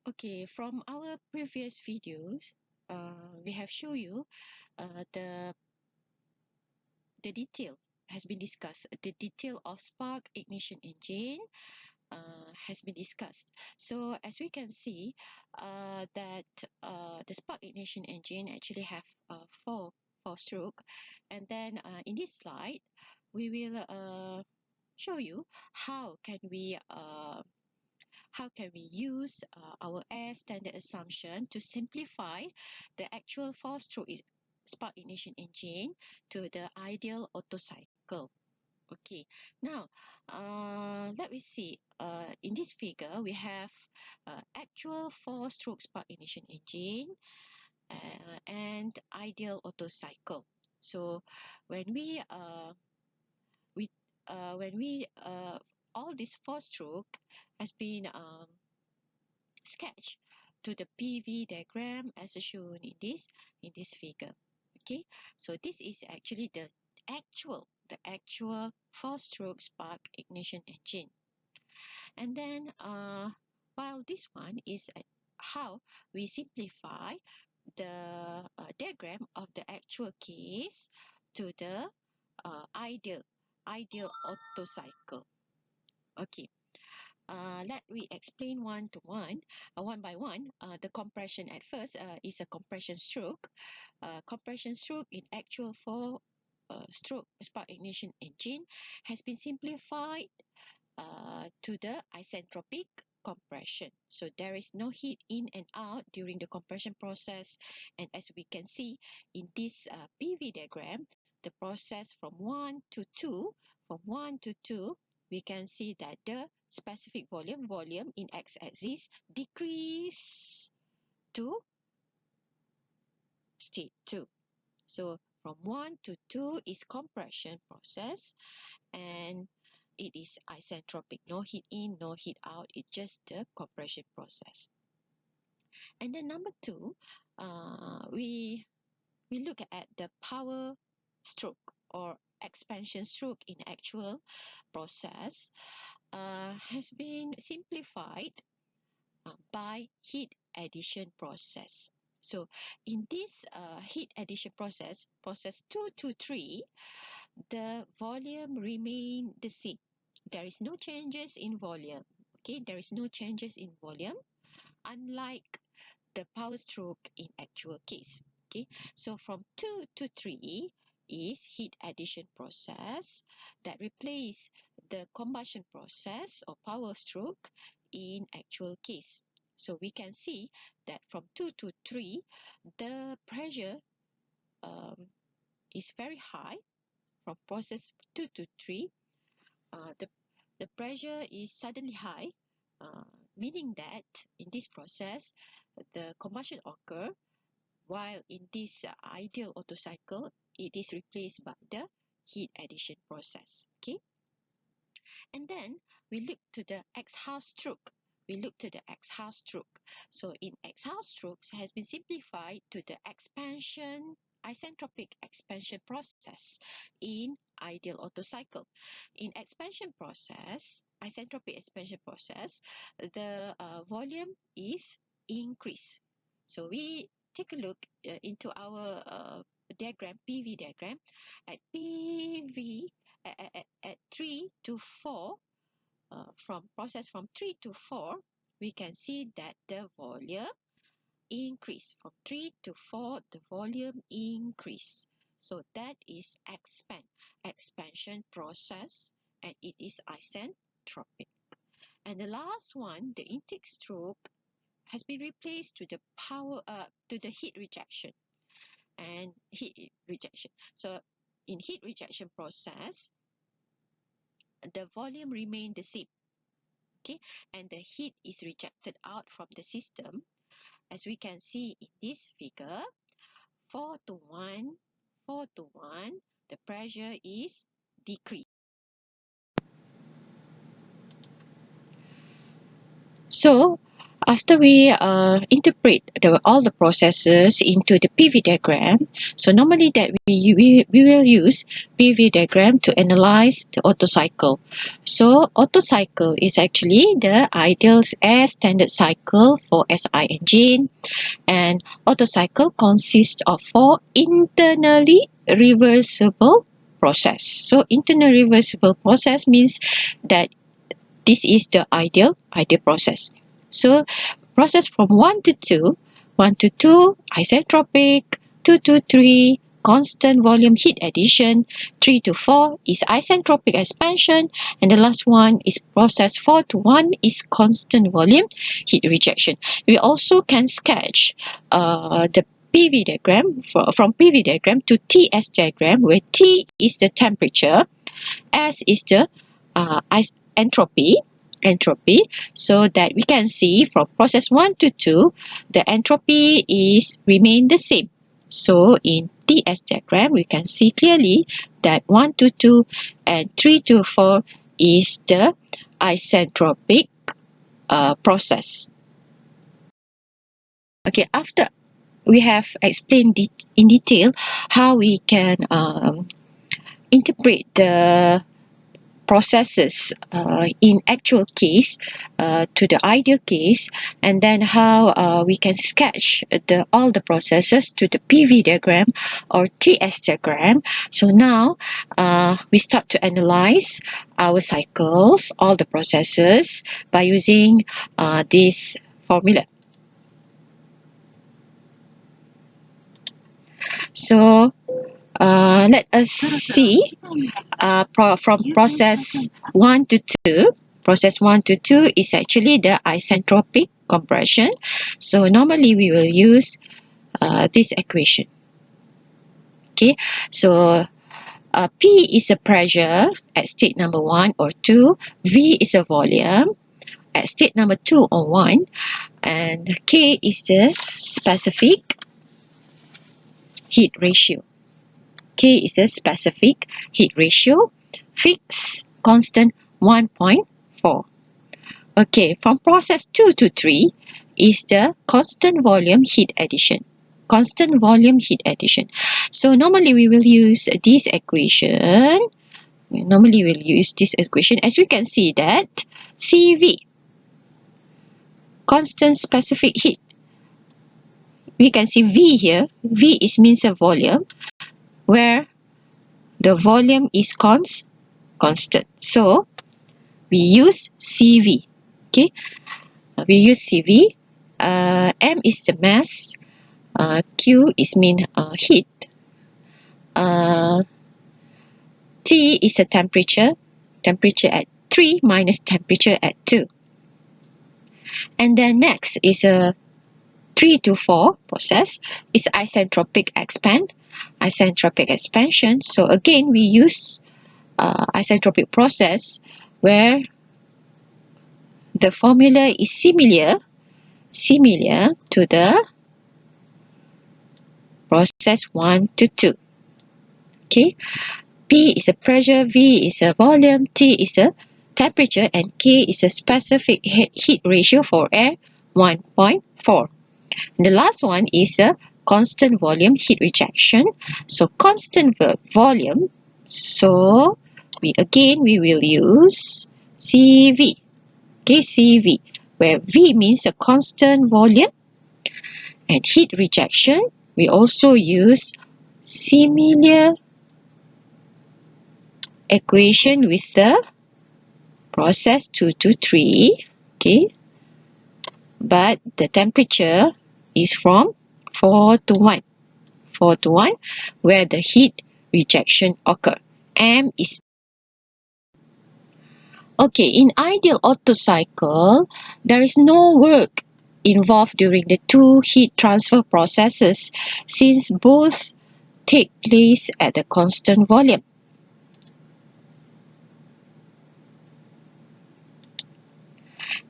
Okay, from our previous videos, we have shown you the detail has been discussed. The detail of spark ignition engine has been discussed. So as we can see, that the spark ignition engine actually have four stroke, and then in this slide, we will show you how can we use our air standard assumption to simplify the actual four-stroke spark ignition engine to the ideal Otto cycle. Okay, now let me see. In this figure, we have actual four-stroke spark ignition engine and ideal Otto cycle. So when we when we all this four-stroke has been sketch to the PV diagram as shown in this figure. Okay, so this is actually the actual four-stroke spark ignition engine. And then while this one is how we simplify the diagram of the actual case to the ideal Otto cycle. Okay, let me explain one by one. The compression at first is a compression stroke. Compression stroke in actual four-stroke spark ignition engine has been simplified to the isentropic compression. So there is no heat in and out during the compression process. And as we can see in this PV diagram, the process from 1 to 2, we can see that the specific volume in x-axis decrease to state 2. So from 1 to 2 is compression process, and it is isentropic, no heat in, no heat out, it's just the compression process. And then number 2, we look at the power stroke or expansion stroke in actual process has been simplified by heat addition process. So in this heat addition process 2 to 3, the volume remain the same. There is no changes in volume. Okay, there is no changes in volume, unlike the power stroke in actual case. Okay, so from 2 to 3 is heat addition process that replace the combustion process or power stroke in actual case. So we can see that from 2 to 3, the pressure is very high. From process 2 to 3, the pressure is suddenly high, meaning that in this process, the combustion occur, while in this ideal Otto cycle, it is replaced by the heat addition process. Okay, and then we look to the exhale stroke. So in exhale strokes has been simplified to the isentropic expansion process in ideal Otto cycle. In isentropic expansion process, the volume is increased. So we take a look into our PV diagram. At PV at 3 to 4, from 3 to 4, we can see that the volume increase. From 3 to 4, the volume increase. So that is expansion process, and it is isentropic. And the last one, the intake stroke, has been replaced to the heat rejection. So in heat rejection process, the volume remain the same. Okay, and the heat is rejected out from the system, as we can see in this figure. 4 to 1, the pressure is decreased. So after we interpret all the processes into the PV diagram, so normally that we will use PV diagram to analyze the Otto cycle. So Otto cycle is actually the ideal air standard cycle for SI engine, and Otto cycle consists of 4 internally reversible process. So internal reversible process means that this is the ideal process. So process from 1 to 2, 1 to 2 isentropic, 2 to 3 constant volume heat addition, 3 to 4 is isentropic expansion, and the last one is process 4 to 1 is constant volume heat rejection. We also can sketch the PV diagram from PV diagram to TS diagram, where T is the temperature, S is the entropy, so that we can see from process 1 to 2 the entropy is remain the same. So in TS diagram we can see clearly that 1 to 2 and 3 to 4 is the isentropic process. Okay, after we have explained in detail how we can interpret the processes in actual case to the ideal case, and then how we can sketch all the processes to the PV diagram or TS diagram. So now we start to analyze our cycles, all the processes, by using this formula. So let us see from process 1 to 2. Process 1 to 2 is actually the isentropic compression. So normally we will use this equation. Okay, so P is a pressure at state number 1 or 2, V is a volume at state number 2 or 1, and K is the specific heat ratio. K is a specific heat ratio, fixed constant 1.4. Okay, from process 2 to 3 is the constant volume heat addition. Constant volume heat addition. So normally we will use this equation. As we can see that CV, constant specific heat. We can see V here. V is means a volume, where the volume is constant. So we use CV. Okay, we use CV. M is the mass. Q is mean heat. T is the temperature. Temperature at 3 minus temperature at 2. And then next is a 3 to 4 process. It's isentropic expansion. So again, we use isentropic process where the formula is similar to the process 1 to 2. Okay, P is a pressure, V is a volume, T is a temperature, and K is a specific heat ratio for air, 1.4. The last one is a constant volume heat rejection. So constant volume, so we will use CV. Okay, CV, where V means a constant volume, and heat rejection we also use similar equation with the process 2 to 3. Okay, but the temperature is from 4 to 1. 4 to 1, where the heat rejection occur. M is okay. In ideal Otto cycle, there is no work involved during the two heat transfer processes, since both take place at a constant volume.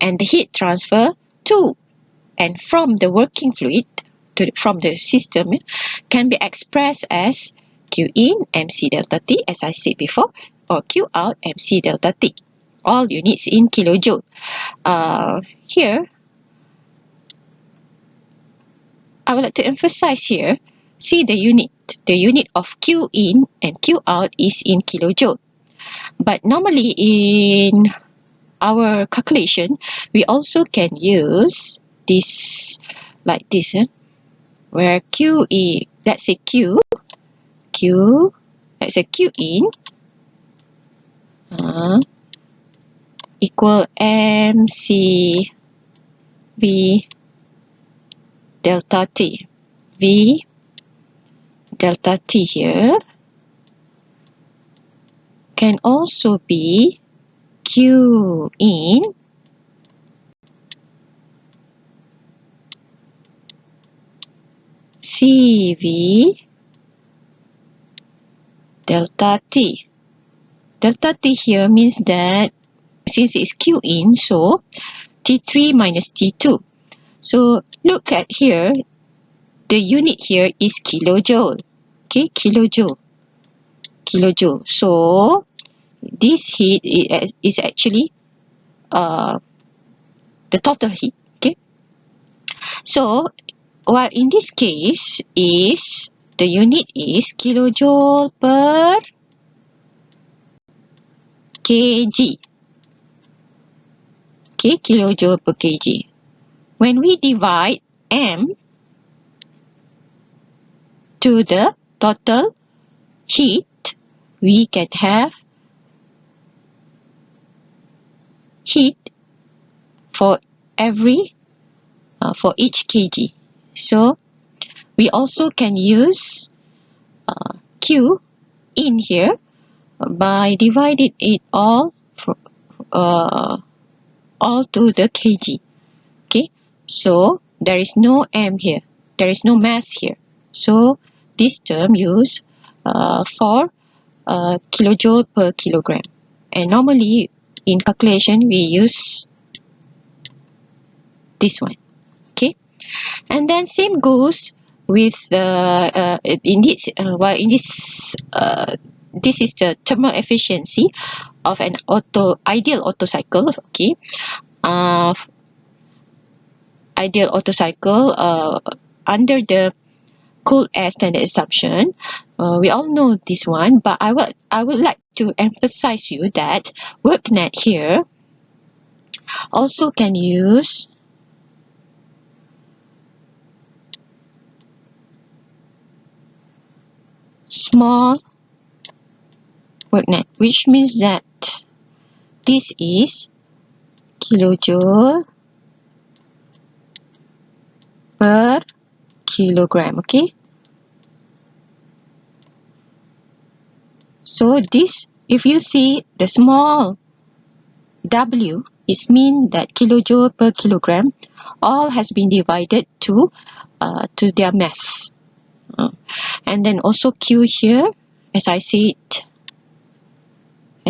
And the heat transfer to and from the working fluid from the system can be expressed as Q in mc delta T, as I said before, or Q out mc delta T. All units in kilojoule. Here, I would like to emphasize here, see the unit. The unit of Q in and Q out is in kilojoule. But normally in our calculation, we also can use this like this, where Q is, let's say let's say Q in equal MC V delta T. V delta T here can also be Q in CV delta T. Delta T here means that since it's Q in, so T3 minus T2. So look at here, the unit here is kilojoule. Okay, kilojoule. So this heat is actually the total heat. Okay, so while in this case is the unit is kilojoule per kg. Okay, kilojoule per kg. When we divide M to the total heat, we can have heat for for each kg. So we also can use Q in here by dividing it all to the kg. Okay, so there is no M here, there is no mass here. So this term used for kilojoule per kilogram. And normally in calculation we use this one. Okay, and then same goes with this is the thermal efficiency of an ideal Otto cycle. Okay, ideal Otto cycle under the cool air standard assumption. We all know this one, but I would like to emphasize you that work net here also can use small work net, which means that this is kilojoule per kilogram. Okay, so this, if you see the small W, it means that kilojoule per kilogram all has been divided to their mass. And then also Q here, as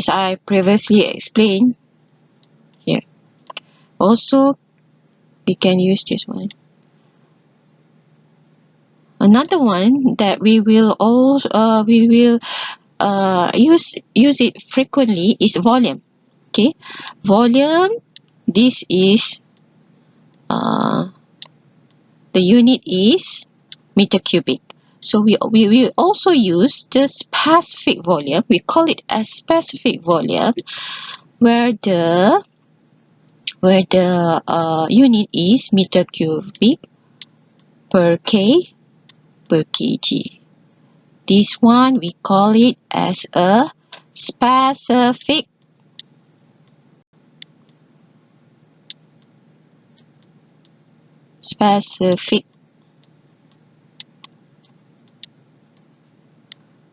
I previously explained here. Also, we can use this one. Another one that we will use it frequently is volume. Okay, volume. This is the unit is meter cubic. So we also use the specific volume. We call it a specific volume, where the unit is meter cubic per kg. This one we call it as a specific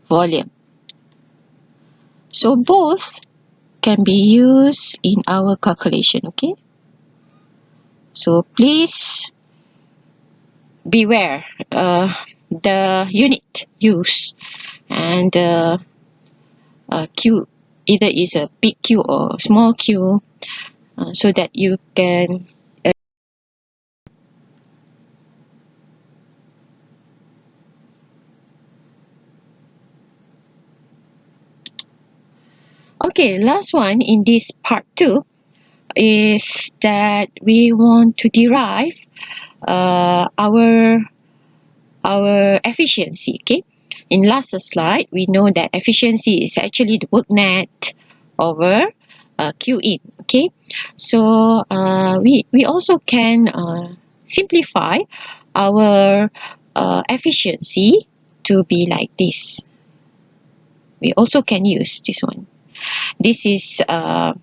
volume. So both can be used in our calculation. Okay, so please beware the unit used, and Q, either is a big Q or small Q, so that you can okay, last one in this part 2 is that we want to derive our our efficiency. Okay, in last slide we know that efficiency is actually the work net over Q in. Okay, so we also can simplify our efficiency to be like this. We also can use this one. This is the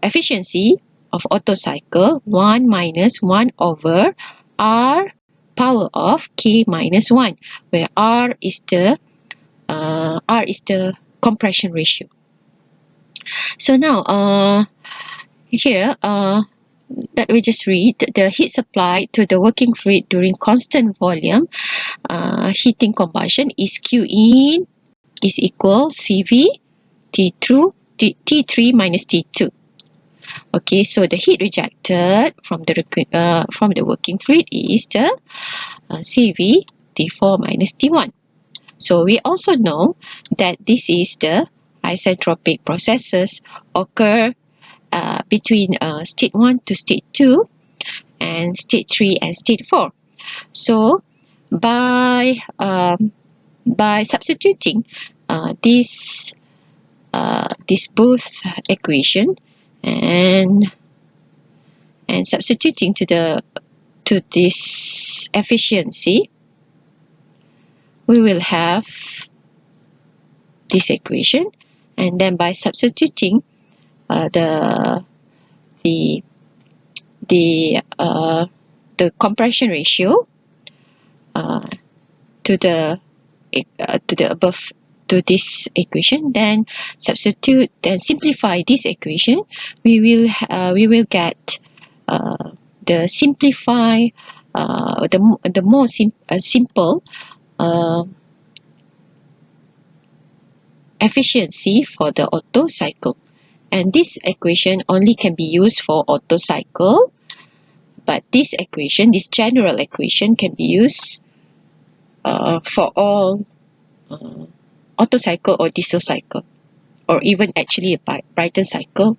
efficiency of Otto cycle, 1 minus 1 over R power of K minus 1, where R is the compression ratio. So now here that we just read, the heat supplied to the working fluid during constant volume heating combustion is Q in is equal CV T3 minus T2. Okay, so the heat rejected from the working fluid is the CV T4 minus T1. So we also know that this is the isentropic processes occur between state 1 to state 2 and state 3 and state 4. So by substituting this both equation and substituting to this efficiency, we will have this equation, and then by substituting the compression ratio to the above, to this equation, then substitute, then simplify this equation, we will get the simplify the more simple efficiency for the Otto cycle. And this equation only can be used for Otto cycle, but this general equation can be used for all Otto cycle or diesel cycle, or even actually a Brayton cycle